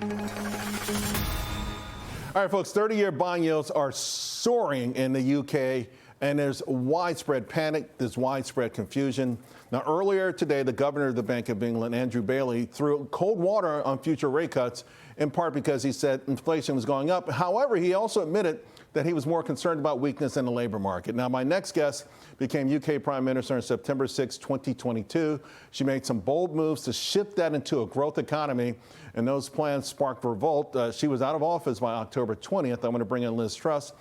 All right, folks, 30-year bond yields are soaring in the UK, and there's widespread panic, there's widespread confusion. Now, earlier today, the governor of the Bank of England, Andrew Bailey, threw cold water on future rate cuts, in part because he said inflation was going up. However, he also admitted that he was more concerned about weakness in the labor market. Now, my next guest became UK Prime Minister on September 6, 2022. She made some bold moves to shift that into a growth economy, and those plans sparked revolt. She was out of office by October 20th. I'm going to bring in Liz Truss.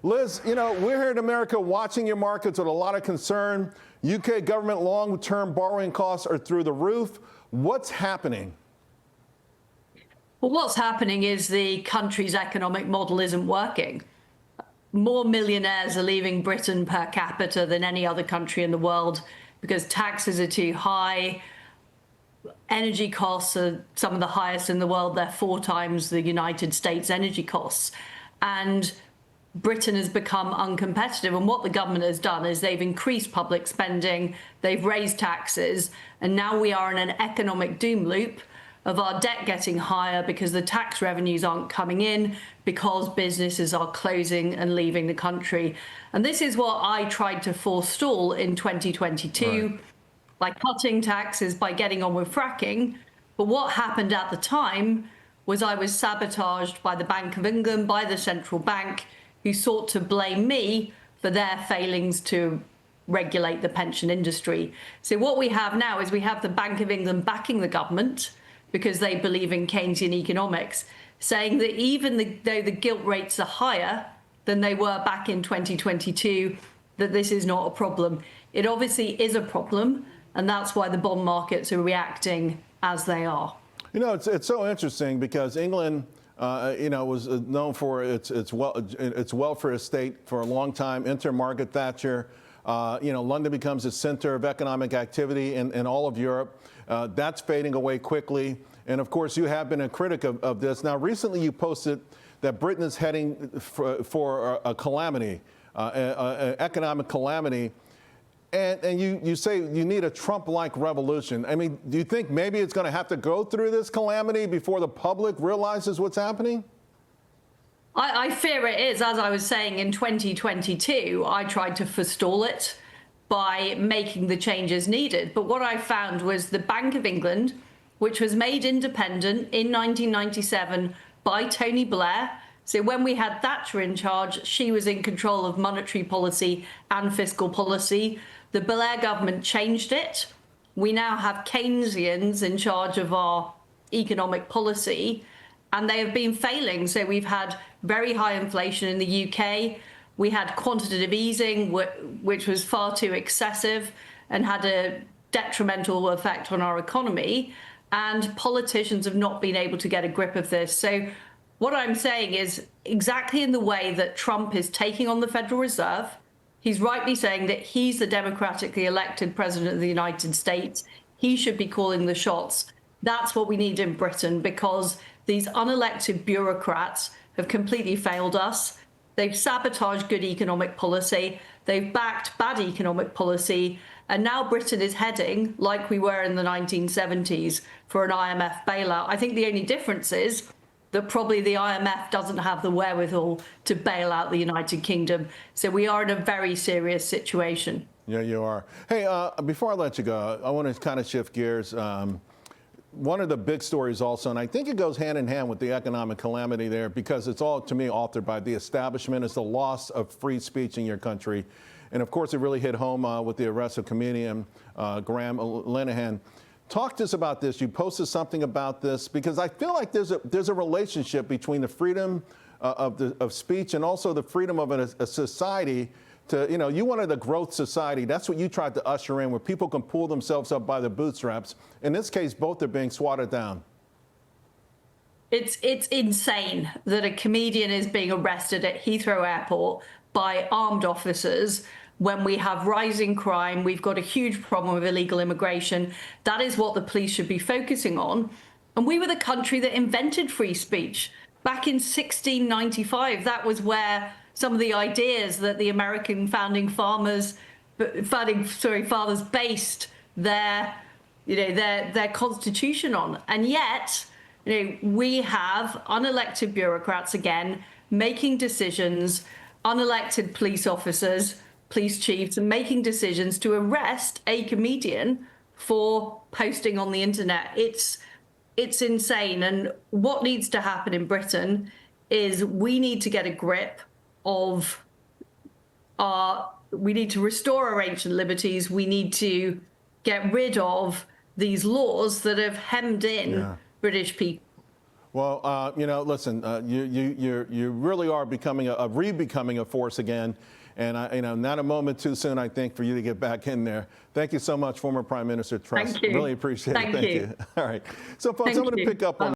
Liz, you know, we're here in America watching your markets with a lot of concern. UK government long-term borrowing costs are through the roof. What's happening? Well, what's happening is the country's economic model isn't working. More millionaires are leaving Britain per capita than any other country in the world because taxes are too high. Energy costs are some of the highest in the world. They're 4 times the United States energy costs. And Britain has become uncompetitive. And what the government has done is they've increased public spending, they've raised taxes, and now we are in an economic doom loop of our debt getting higher because the tax revenues aren't coming in, because businesses are closing and leaving the country. And this is what I tried to forestall in 2022 right. by cutting taxes, by getting on with fracking. But what happened at the time was I was sabotaged by the Bank of England, by the central bank, who sought to blame me for their failings to regulate the pension industry. So what we have now is we have the Bank of England backing the government because they believe in Keynesian economics, saying that even though the gilt rates are higher than they were back in 2022, that this is not a problem. It obviously is a problem, and that's why the bond markets are reacting as they are. You know, it's so interesting because England, you know, was known for its welfare state for a long time. Enter Margaret Thatcher. You know, London becomes a center of economic activity in all of Europe. That's fading away quickly. And of course, you have been a critic of this. Now, recently you posted that Britain is heading for a calamity, an economic calamity. And you say you need a Trump-like revolution. I mean, do you think maybe it's going to have to go through this calamity before the public realizes what's happening? I fear it is. As I was saying, in 2022, I tried to forestall it by making the changes needed. But what I found was the Bank of England, which was made independent in 1997 by Tony Blair. So when we had Thatcher in charge, she was in control of monetary policy and fiscal policy. The Blair government changed it. We now have Keynesians in charge of our economic policy, and they have been failing. So we've had very high inflation in the UK. We had quantitative easing, which was far too excessive and had a detrimental effect on our economy. And politicians have not been able to get a grip of this. So what I'm saying is exactly in the way that Trump is taking on the Federal Reserve, he's rightly saying that he's the democratically elected president of the United States. He should be calling the shots. That's what we need in Britain, because these unelected bureaucrats have completely failed us. They've sabotaged good economic policy. They've backed bad economic policy. And now Britain is heading, like we were in the 1970s, for an IMF bailout. I think the only difference is that probably the IMF doesn't have the wherewithal to bail out the United Kingdom. So we are in a very serious situation. Yeah, you are. Hey, before I let you go, I want to kind of shift gears. One of the big stories also, and I think it goes hand in hand with the economic calamity there, because it's all, to me, authored by the establishment, is the loss of free speech in your country. And of course, it really hit home with the arrest of comedian Graham Linehan. Talk to us about this. You posted something about this, because I feel like there's a relationship between the freedom of speech and also the freedom of a society to, you know, you wanted a growth society. That's what you tried to usher in, where people can pull themselves up by the bootstraps. In this case, both are being swatted down. It's insane that a comedian is being arrested at Heathrow Airport by armed officers when we have rising crime. We've got a huge problem with illegal immigration. That is what the police should be focusing on. And we were the country that invented free speech. Back in 1695, that was where some of the ideas that the American fathers based their constitution on. And yet We have unelected bureaucrats again making decisions, unelected police officers, police chiefs, and making decisions to arrest a comedian for posting on the internet. It's insane. And what needs to happen in Britain is we need to get a grip of we need to restore our ancient liberties. We need to get rid of these laws that have hemmed in British people. Well, listen, you really are becoming becoming a force again, and not a moment too soon, I think, for you to get back in there. Thank you so much, former Prime Minister Truss. Thank you. Really appreciate it. Thank you. All right. So, folks, I'm going to pick up on